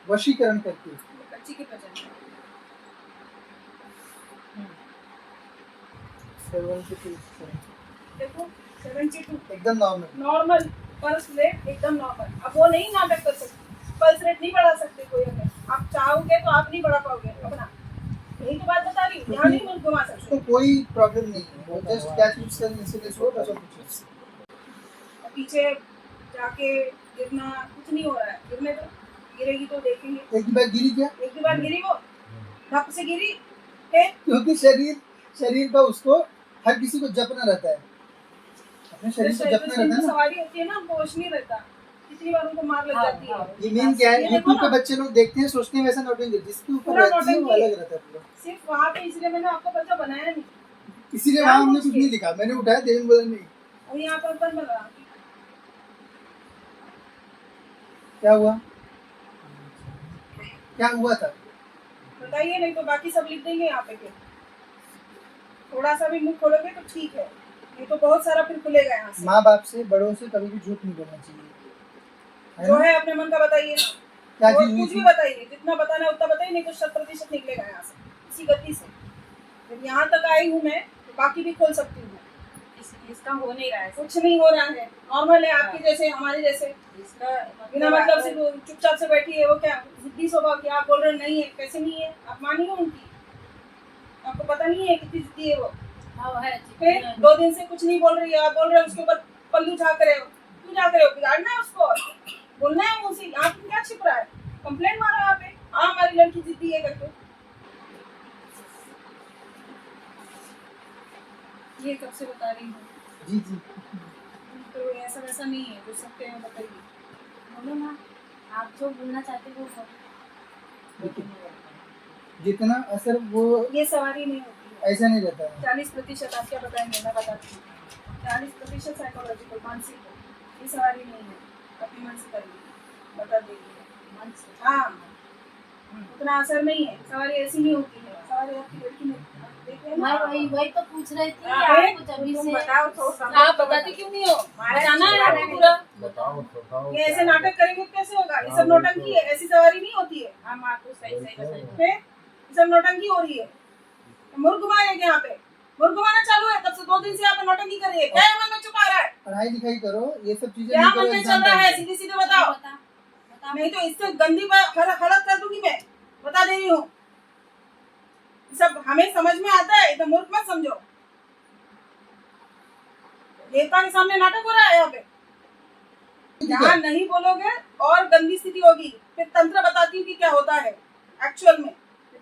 वशीकरण करके बच्ची के प्रजनन। 72 देखो 72 एकदम नॉर्मल पल्स रेट एकदम नॉर्मल। अब वो नहीं नाटक कर सकते, पल्स रेट नहीं बढ़ा सकते कोई। अगर आप चाहोगे तो आप नहीं बढ़ा पाओगे अपना। यही तो बात बता रही हूँ, यहाँ नहीं मुल्क घुमा सकते। तो कोई प्रॉब्लम नहीं है, वो जस्ट क्या चीज से इंसिडेंस हो बस और कुछ नहीं। पीछे जाके गिरना कुछ नहीं हो रहा है, गिरने तो गिरेगी तो देखेंगे। एक बार गिरी क्या? एक ही बार गिरी, वो धप से गिरी है। क्योंकि शरीर का उसको हर किसी को जपना रहता है, अपने शरीर को जपना रहता है ना। सवारी होती है ना, वो होश नहीं रहता, कितनी बार उनको मार लग जाती है। ये मेन क्या है, यूट्यूब पे बच्चे लोग देखते हैं, सोचते हैं वैसा नोटिंग, जिसके ऊपर रहती है वो अलग रहता है पूरा। सिर्फ वहाँ पे इसलिए मैंने आपको बच्चा बनाया नहीं, इसीलिए वहाँ हमने कुछ नहीं लिखा, मैंने उठाया देवेंद्र बोला नहीं। और यहाँ पर बन रहा क्या हुआ, क्या हुआ था बताइए, नहीं तो बाकी सब लिख देंगे यहाँ पे। फिर थोड़ा सा भी मुंह खोलोगे तो ठीक है, नहीं तो बहुत सारा फिर खुलेगा यहाँ से। माँ बाप से, बड़ों से कभी भी झूठ नहीं बोलना चाहिए, जो है अपने मन का बताइए, क्या चीज कुछ भी बताइए, जितना बताना है उतना बताइए, नहीं तो 100% निकलेगा यहाँ से इसी गति से। जब यहाँ तक आई हूँ मैं, तो बाकी भी खोल सकती हूँ। इसका हो नहीं रहा है, कुछ नहीं हो रहा है, नॉर्मल है आपकी जैसे, हमारे जैसे। इसका बिना मतलब से चुपचाप से बैठी है, वो क्या जिद्दी स्वभाव की? आप बोल रहे नहीं है, कैसे नहीं है? आप मानिए उनकी, आपको पता नहीं है कितनी जिद्दी है वो। फिर 2 दिन से कुछ नहीं बोल रही है, आप बोल रहे हो उसके ऊपर पल्लू झाँक रहे हो। क्यों झाँक रहे हो? बिगाड़ना है उसको, बोलना है मुझसे। आपको क्या छिप रहा है? कंप्लेंट मारो यहाँ पे, हाँ हमारी लड़की जिद्दी है करके। ये कब से बता रही हूँ जी जी। तो ऐसा वैसा नहीं है, जो सकते हैं बताइए। बोलो ना, आप जो बोलना चाहते हो वो जितना असर वो, ये सवारी नहीं होती है, ऐसा नहीं रहता है। 40% आप क्या बताएंगे, मैं बताती हूँ। 40% साइकोलॉजिकल, मानसिक है, ये सवारी नहीं है। अपने मन से करिए, बता देंगे मन से। हाँ, उतना असर नहीं है, सवारी ऐसी नहीं होती है। सवारी आपकी लड़की में मैं वही तो पूछ रही थी आपको जब से। बताओ तो, आप बताती क्यों नहीं हो? बताना है आपको पूरा। बताओ, ये ऐसे नाटक करेंगे कैसे होगा? ये सब नौटंकी है, ऐसी सवारी नहीं होती है। हम आपको सही बताइए, ये सब नौटंकी हो रही है। मुर्ग घुमाएंगे यहाँ पे, मुर्ग घुमाना चालू है तब से 2 दिन से यहाँ पे नौटंकी कर रही है। क्या मन में छुपा रहा है? पढ़ाई लिखाई करो, ये सब चीजें क्या मन में चल रहा है? सीधे सीधे बताओ, नहीं तो इससे गंदी हालत कर दूंगी मैं, बता दे रही हूँ। सब हमें समझ में आता है, तो मूर्ख मत समझो। देवता के सामने नाटक हो रहा है यहाँ पे। यहाँ नहीं बोलोगे और गंदी स्थिति होगी। फिर तंत्र बताती हूँ कि क्या होता है एक्चुअल में,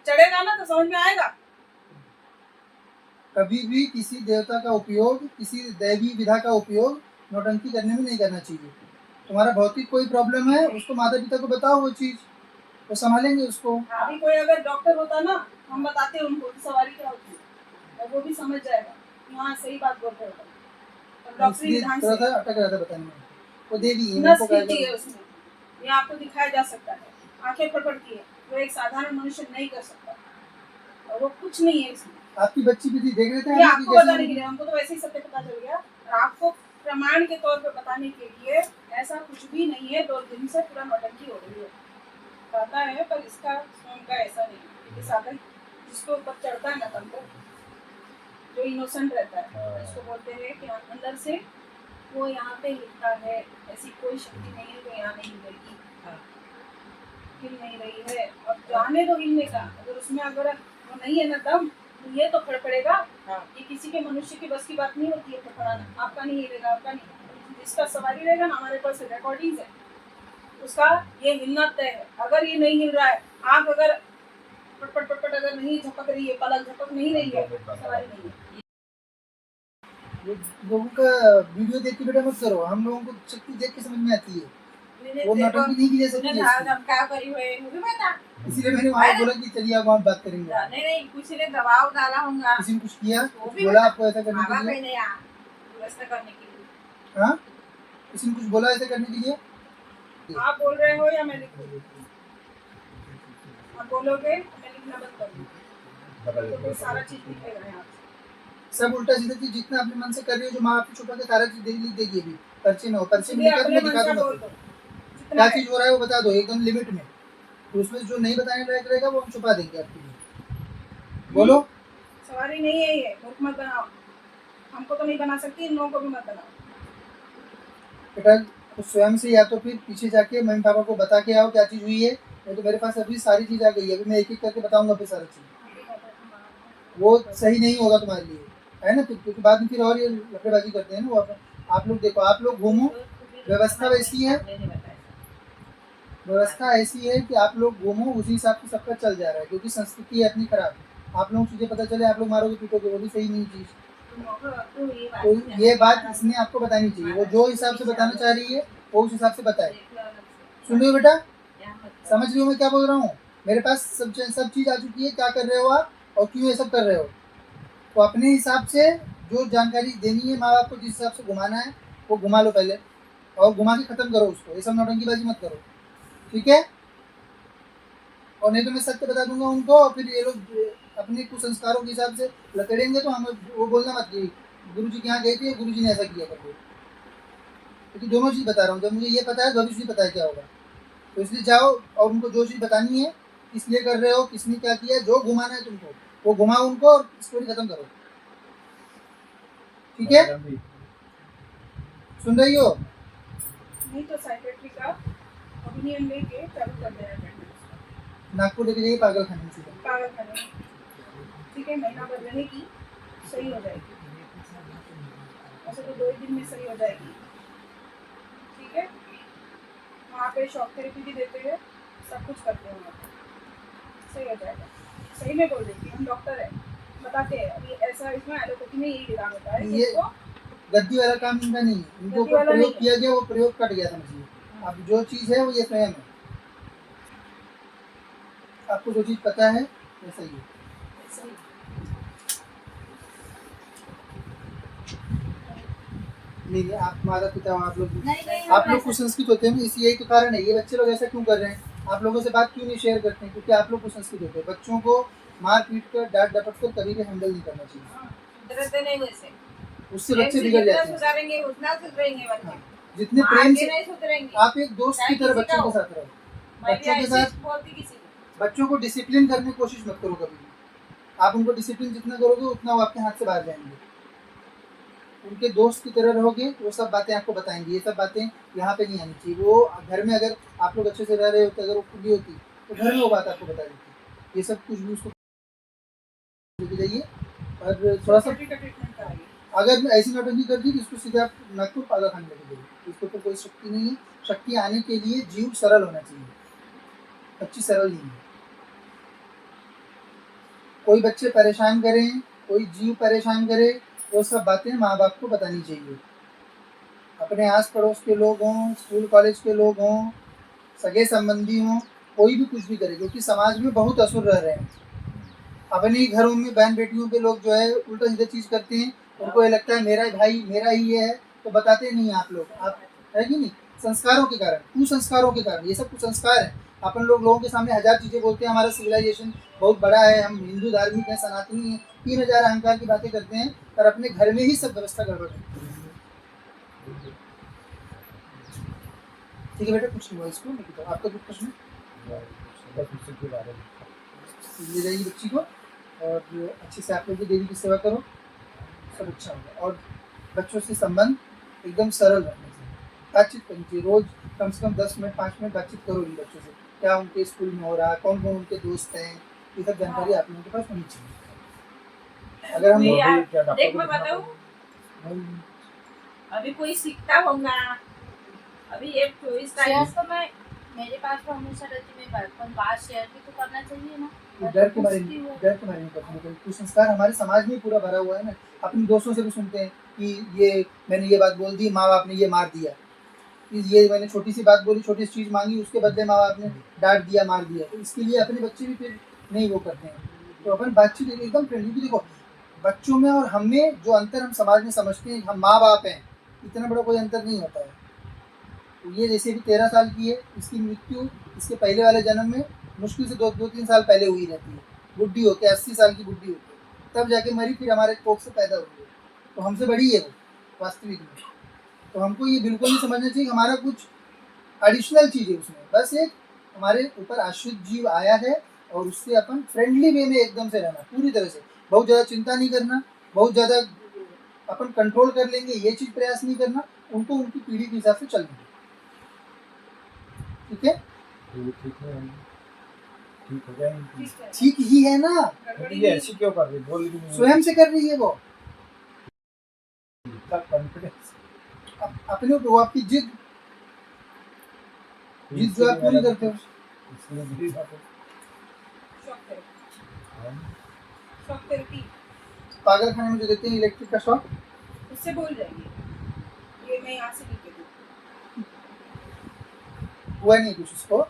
चढ़ेगा ना तो समझ में आएगा। कभी भी किसी देवता का उपयोग, किसी दैवी विधा का उपयोग नौटंकी करने में नहीं करना चाहिए। तुम्हारा भौतिक कोई प्रॉब्लम है, उसको माता पिता को बताओ, वो चीज वो संभालेंगे उसको। अभी कोई अगर डॉक्टर होता ना, हम बताते उनको कि सवारी क्या होती है, और वो भी समझ जाएगा। हाँ सही बात बोल रहे हो, डॉक्टरी विधान से अटक रहा था बताने में। वो देवी है उसमें, ये आपको दिखाया जा सकता है। आंखें फटफटती है, वो एक साधारण मनुष्य नहीं कर सकता, और वो कुछ नहीं है इसमें। आपकी बच्ची भी देख रहे थे, आपको बताने के लिए, हमको तो वैसे ही सत्य पता चल गया, और आपको प्रमाण के तौर पर बताने के लिए ऐसा कुछ भी नहीं है। 2 दिन से पूरा नौटंकी हो रही है, कहता है, पर इसका स्वयं का ऐसा नहीं है। साधन जिसको ऊपर चढ़ता है ना तंत्र, जो इनोसेंट रहता है, इसको बोलते हैं कि अंदर से वो यहाँ पे हिलता है। ऐसी कोई शक्ति नहीं है जो यहाँ नहीं हिलेगी, हिल नहीं रही है। और जाने दो हिलने का, अगर उसमें अगर वो नहीं है ना दम, तो ये तो फड़फड़ेगा। ये किसी के मनुष्य की बस की बात नहीं होती है फड़फड़ाना। आपका नहीं हिलेगा, आपका नहीं। जिसका सवारी रहेगा ना, हमारे पास रिकॉर्डिंग है उसका, ये हिलना तय है। अगर ये नहीं हिल रहा है, आँख अगर पटपट पटपट अगर नहीं झपक रही है, पलक झपक नहीं रही है, सवारी नहीं है। लोगों का वीडियो देख के बेटा मत करो, हम लोगों को शक्ति देख के समझ में आती है। वो नौटंकी नहीं की जा सकती है, इसीलिए मैंने वहाँ बोला कि चलिए आप वहाँ बात करेंगे। नहीं, किसी ने दबाव डाला होगा, किसी ने कुछ किया, बोला आपको ऐसा करने के लिए? हाँ, किसी ने कुछ बोला ऐसा करने के लिए? आप बोल रहे हो या मैं लिखूं? आप बोलोगे मैं लिखना बंद कर दूंगी, तो सारा चीज लिखेगा यहाँ से। सब उल्टा सीधा चीज जितना अपने मन से कर रही हो, जो माँ आपको छुपा के सारा चीज लिख देगी। अभी पर्ची में हो, पर्ची में लिखा तो मैं दिखा दूंगा क्या चीज हो रहा है, वो बता दो एकदम लिमिट में। तो उसमें जो नहीं बताने लायक रहेगा वो हम छुपा देंगे आपके लिए। बोलो। सवारी नहीं है ये, मूर्ख मत बनाओ। हमको तो नहीं बना सकती, इन लोगों को भी मत बनाओ। बेटा तो स्वयं से या तो फिर पीछे जाके मम्मी पापा को बता के आओ क्या चीज़ हुई है, नहीं तो मेरे पास अभी सारी चीज़ आ गई है, अभी मैं एक एक करके बताऊंगा फिर सारी चीज़। वो सही नहीं होगा तुम्हारे लिए, है ना, क्योंकि बाद में फिर और ये लफड़ेबाजी करते हैं ना वो। आप लोग देखो, आप लोग घूमो, व्यवस्था वैसी है, व्यवस्था ऐसी है कि आप लोग घूमो, उसी हिसाब से सबका चल जा रहा है, क्योंकि संस्कृति है अपनी खराब। आप लोग चीज़ें पता चले आप लोग मारोगे पीटोगे, वो भी सही नहीं चीज़। तो ये बात इसने आपको बतानी चाहिए, वो जो हिसाब से बताना चाह रही है वो उस हिसाब से बताए। सुन रही हो बेटा, समझ रही हो मैं क्या बोल रहा हूँ? मेरे पास सब चीज़ आ चुकी है, क्या कर रहे हो आप और क्यों ये सब कर रहे हो। तो अपने हिसाब से जो जानकारी देनी है माँ बाप को, जिस हिसाब से घुमाना है वो घुमा लो पहले, और घुमा के ख़त्म करो उसको, ये सब नौटंकीबाजी मत करो, ठीक है? और नहीं तो मैं सत्य बता दूंगा उनको, और फिर ये लोग अपने कुसंस्कारों के हिसाब से लकड़ेंगे, तो हम वो बोलना मत कि गुरु जी के यहाँ गए थे, गुरु जी ने ऐसा किया करके, क्योंकि दोनों चीज़ बता रहा हूँ। जब मुझे ये पता है भविष्य भी पता है क्या होगा, तो इसलिए जाओ और उनको जो चीज़ बतानी है, किस लिए कर रहे हो, किसने क्या किया, जो घुमाना है तुमको वो घुमाओ उनको, और स्टोरी खत्म करो, ठीक है? सुन रही हो? नहीं तो साइकेट्री का ओपिनियन लेके चालू कर देना ट्रीटमेंट, नागपुर लेके जाइए पागल खाने में सीधा। पागल खाने में, ठीक है? महीना भर रहेगी, सही हो जाएगी। ऐसे तो 2 ही दिन में सही हो जाएगी, ठीक है? वहाँ पे शॉक थेरेपी भी देते हैं, सब कुछ करते हैं वहाँ पे, सही हो जाएगा। सही में बोल रही थी, हम डॉक्टर हैं, बताते हैं। अभी ऐसा इसमें एलोपैथी में यही इलाज होता है कि ये इसको गद्दी वाला काम इनका नहीं है, इनके गद्दी ऊपर वाला प्रयोग नहीं किया गया, वो प्रयोग कट गया समझिए। अब जो चीज़ है वो ये स्वयं है, आपको जो चीज़ पता है वैसा ही है। सही। नहीं आप माता पिता हो, आप लोग नहीं, आप लोग कुसंस्कृत होते हैं ना, इसी यही तो कारण है, ये बच्चे लोग ऐसा क्यों कर रहे हैं, आप लोगों से बात क्यों नहीं शेयर करते हैं, क्योंकि आप लोग कुसंस्कृत होते हैं। बच्चों को मार पीट कर डांट डपट कर कभी भी हैंडल नहीं करना चाहिए, डरते नहीं वैसे, उससे बच्चे बिगड़ जाते हैं। सुधारेंगे उतना सुधरेंगे बच्चे, जितने प्रेम से नहीं सुधरेंगे। आप एक दोस्त की तरह बच्चों के साथ रहो, बच्चों के साथ बोलती किसी को बच्चों को डिसिप्लिन करने की कोशिश मत करो कभी भी। आप उनको डिसिप्लिन जितना करोगे उतना वो आपके हाथ से बाहर जाएंगे। उनके दोस्त की तरह रहोगे तो वो सब बातें आपको बताएंगे, ये सब बातें यहाँ पे नहीं आनी चाहिए। वो घर में अगर आप लोग अच्छे से रह रहे होते, अगर वो खुली होती तो घर में वो बात आपको बता देती। ये सब कुछ भी उसको लेके जाइए, और थोड़ा सा ट्रीटमेंट कराइए। अगर ऐसी नौटंकी कर दी तो इसको सीधे आप नागपुर पागल खाने लेके जाइए, इसके ऊपर कोई शक्ति नहीं है। शक्ति आने के लिए जीव सरल होना चाहिए, बच्ची सरल नहीं है। कोई बच्चे परेशान करें, कोई जीव परेशान करे, वो सब बातें माँ बाप को बतानी चाहिए। अपने आस पड़ोस के लोग हों, स्कूल कॉलेज के लोग हों, सगे संबंधी हों, कोई भी कुछ भी करे, क्योंकि समाज में बहुत असुर रह रहे हैं। अपने ही घरों में बहन बेटियों के लोग जो है उल्टा सीधा चीज़ करते हैं, उनको ये लगता है मेरा भाई मेरा ही ये है, तो बताते नहीं आप लोग, आप है कि नहीं? संस्कारों के कारण, कुसंस्कारों के कारण, ये सब कुसंस्कार है। अपन लोग लोगों के सामने हजार चीज़ें बोलते हैं, हमारा सिविलाइजेशन बहुत बड़ा है, हम हिंदू धार्मिक हैं, सनातनी हैं, 3000 अहंकार की बातें करते हैं, पर अपने घर में ही सब व्यवस्था गड़बड़ है। ठीक है बेटा, कुछ नहीं हुआ इसको, नहीं तो आपका कुछ प्रश्न ले जाइए बच्ची को, और अच्छे से आप लोग देवी की सेवा करो, सब अच्छा होगा। और बच्चों से संबंध एकदम सरल रखना चाहिए, बातचीत करनी चाहिए, रोज कम से कम 10 मिनट 5 मिनट बातचीत करो इन बच्चों से, क्या उनके स्कूल में हो रहा है, कौन कौन उनके दोस्त हैं, ये सब जानकारी आप लोगों के पास होनी चाहिए। अगर हम देख मैं बताऊं, अभी कोई सीखता होगा, अभी ये 24 शेयर तारीख तो मैं मेरे पास तो हमेशा रहती है, पर बात शेयर भी तो करना चाहिए ना। डर के बारे में करते हैं, कुसंस्कार हमारे समाज में पूरा भरा हुआ है ना। अपने दोस्तों से भी सुनते हैं कि ये मैंने ये बात बोल दी, माँ बाप ने ये मार दिया, ये मैंने छोटी सी बात बोली, छोटी सी चीज़ मांगी, उसके बदले माँ बाप ने डांट दिया, मार दिया, तो इसके लिए अपने बच्चे भी फिर नहीं वो करते हैं। तो अपन बातचीत एकदम फ्रेंडली। देखो बच्चों में और हम में जो अंतर हम समाज में समझते हैं, हम माँ बाप हैं, इतना बड़ा कोई अंतर नहीं होता है। तो ये जैसे भी 13 साल की है, इसकी मृत्यु इसके पहले वाले जन्म में मुश्किल से 2-3 साल पहले हुई रहती है, बुढ़ी होके 80 साल की बुढ़ी होके तब जाके मरी, फिर हमारे कोख से पैदा हुई है, तो हमसे बड़ी है वो वास्तविक में। तो हमको ये बिल्कुल नहीं समझना चाहिए कि हमारा कुछ एडिशनल चीज़ है उसमें, बस एक हमारे ऊपर आश्रित जीव आया है और उससे अपन फ्रेंडली वे में एकदम से रहना, पूरी तरह से, बहुत ज़्यादा चिंता नहीं करना, बहुत ज़्यादा अपन कंट्रोल कर लेंगे ये चीज़ प्रयास नहीं करना, उनको उनकी पीढ़ी के हिसाब से चलना। ठीक है, ठीक है, ठीक हो जाएंगे। ठीक है ठीक ही है ना, गड़बड़ी ये नहीं। ऐसी क्यों कर रही, बोल भी नहीं स्वयं से कर रही है वो, कॉन्फिडेंस अपने ऊपर, वो आपकी जिद जो आप पूरी करते हो। इसलिए मेरी बात है। शॉक थेरेपी, हाँ। शॉक थेरेपी पागल खाने में जो देते हैं इलेक्ट्रिक का शॉक, उससे बोल जाएंगे ये मैं यहाँ से लिख के दूँ। हुआ नहीं कुछ उसको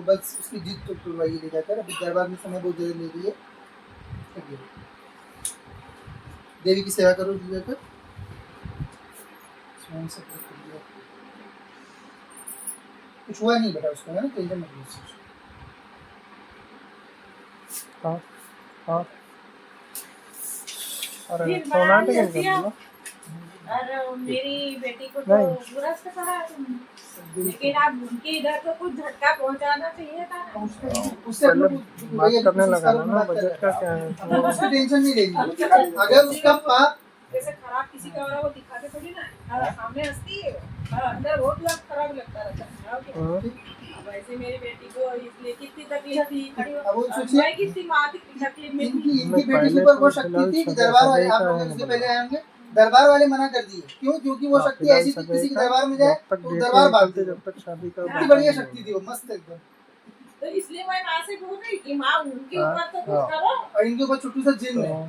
बस उसकी जिद तो तुड़वाइए ले जाकर। अभी दरबार में समय बहुत ज़्यादा ले रही है, देवी की सेवा करो जी जाकर, स्वयं से करिए। कुछ हुआ नहीं बेटा उसको, है ना, टेंशन मत लो। हाँ अरे फिर सोना बना तो लिया नहीं दिया। करना। और मेरी बेटी को तो नहीं। बुरा से कहा तुमने, लेकिन आप उनके इधर तो कुछ झटका पहुंचाना चाहिए था ना। उससे पहले अपने को बात भैया करने किसी लगा कारण ना बात कर बजट का रहा क्या है। है। अब उसकी टेंशन नहीं लेनी, अगर उसका पाप जैसे खराब किसी का हो रहा है वो दिखाते थोड़ी ना, सामने हंसती है वो, अंदर बहुत खराब लगता रहता है। हाँ। वैसे मेरी बेटी को इसलिए कितनी तकलीफ थी, अब वो सोचिए मैं कितनी माँ की तकलीफ में थी। इनकी बेटी के ऊपर वो शक्ति थी कि दरबार वाले, आप लोग इससे पहले आए होंगे, दरबार वाले मना कर दिए। क्यों? क्योंकि वो शक्ति ऐसी थी, किसी के दरबार में जाए तो दरबार भाग जब तक शादी का इतनी बढ़िया शक्ति थी वो, मस्त एकदम। तो इसलिए मैं माँ से बोल रही कि माँ उनके हाँ, ऊपर तो कुछ हाँ। करो। और इनके ऊपर छोटू सा जिन्न है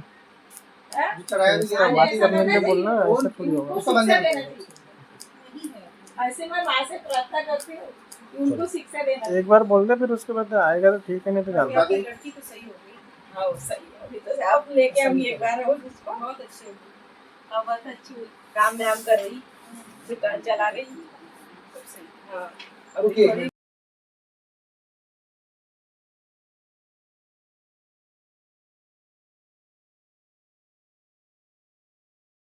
हैं? जो चढ़ाया भी इसका गया बात है। करने के लिए बोलना ऐसे थोड़ी उनको होगा। उसका शिक्षा बंधन देना है। चाहिए। नहीं है। ऐसे मैं माँ से प्रार्थना करती हूँ कि उनको शिक्षा देना एक बार बोल दे, फिर उसके बाद आएगा तो ठीक है, नहीं तो चाहिए। जाता। आपकी लड़की तो सही हो गई। हाँ सही है, अभी तो आप लेके हम ये कर रहे हो उसको बहुत अच्छे हो। हाँ बहुत अच्छी हुई, काम धाम कर रही, दुकान चला रही, सब सही। हाँ अभी ओके। थोड़ी